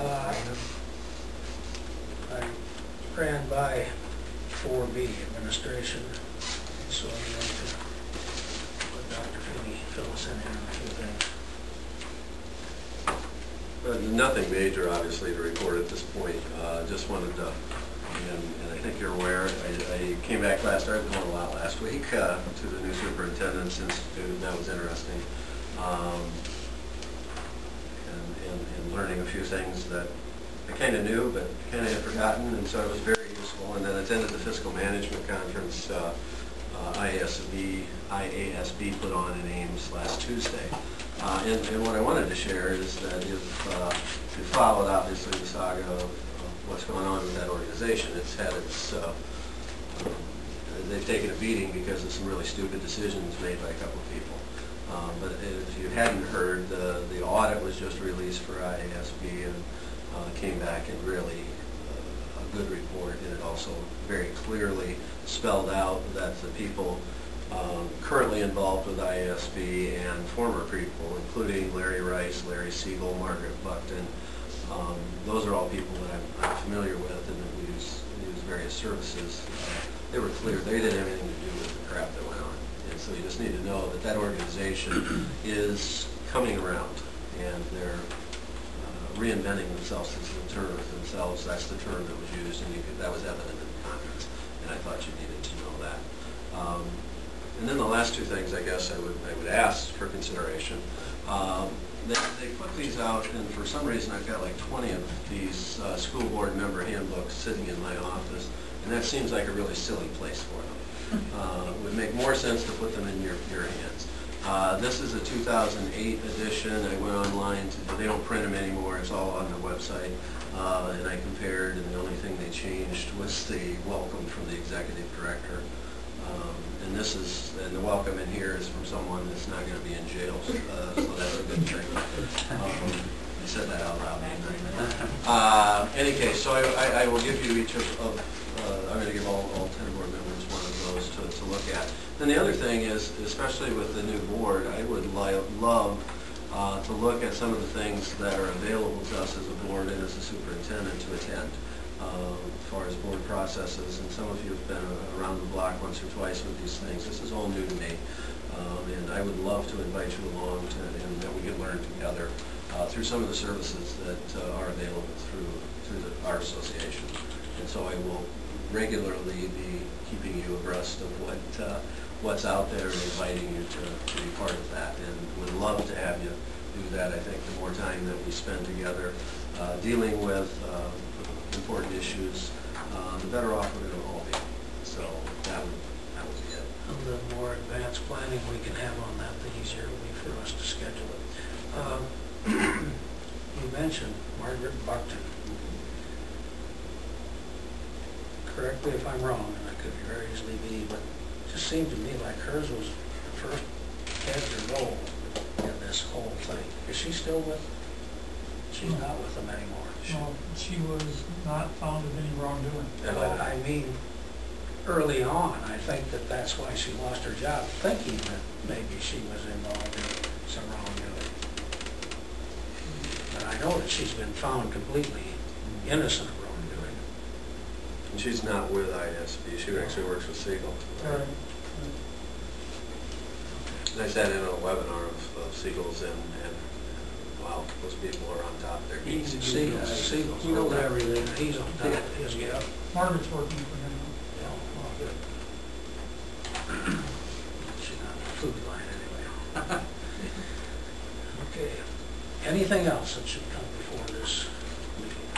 I ran by 4B, administration, so I'm going to let Dr. Feeney fill us in here on a few things. Nothing major, obviously, to report at this point. Just wanted to, and I think you're aware, I came back last, I was going a lot last week to the new Superintendent's Institute, and that was interesting. And learning a few things that I kind of knew, but kind of had forgotten, and so it was very useful. And then attended the Fiscal Management Conference IASB put on in Ames last Tuesday. And what I wanted to share is that if you followed, obviously, the saga of what's going on with that organization, it's had its, they've taken a beating because of some really stupid decisions made by a couple of people. But if you hadn't heard, the audit was just released for IASB and came back and really a good report, and it also very clearly spelled out that the people currently involved with IASB and former people, including Larry Rice, Larry Siegel, Margaret Buckton, those are all people that I'm familiar with and that we use various services. They were clear. They didn't have anything to do with the crap that went on. And so you just need to know that that organization is coming around, and they're reinventing themselves as the term themselves. That's the term that was used, and that was evident in the conference, and I thought you needed to know that. And then the last two things, I guess, I would ask for consideration. They put these out, and for some reason I've got like 20 of these school board member handbooks sitting in my office, and that seems like a really silly place for them. It would make more sense to put them in your hands. This is a 2008 edition. I went online, they don't print them anymore, it's all on the website, and I compared, and the only thing they changed was the welcome from the executive director. And this is, and the welcome in here is from someone that's not going to be in jail, so that's a good thing. I said that out loud. Any case, so I will give you each of I'm going to give all 10 board members one of those to look at. Then the other thing is, especially with the new board, I would love to look at some of the things that are available to us as a board and as a superintendent to attend. As far as board processes, and some of you have been around the block once or twice with these things. This is all new to me, and I would love to invite you along and that we can learn together through some of the services that are available through our association. And so I will regularly be keeping you abreast of what's out there and inviting you to be part of that, and would love to have you do that. I think the more time that we spend together dealing with important issues, the better off we're going to all be. So that would be it. And the more advanced planning we can have on that, the easier it will be for us to schedule it. You mentioned Margaret Buckton. Correct me if I'm wrong, and I could very easily be, but it just seemed to me like hers was the first head to roll in this whole thing. Is she still with? She's not with them anymore. No, she was not found of any wrongdoing. But I mean, early on, I think that's why she lost her job, thinking that maybe she was involved in some wrongdoing. But I know that she's been found completely innocent of wrongdoing. And she's not with ISB. She actually works with Siegel. Right. And I sat in on a webinar of Siegel's, and wow, those people are on top of their games. Siegel, he knows everything. He's on top of his game. Margaret's working for him. Yeah, well, good. She's not in the food line anyway. Okay. Anything else that should come before this meeting?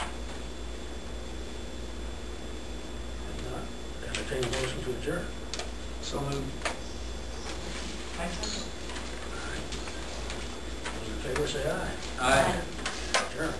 If not, entertain a motion to adjourn. So moved. Those in favor say aye. Aye. Adjourn.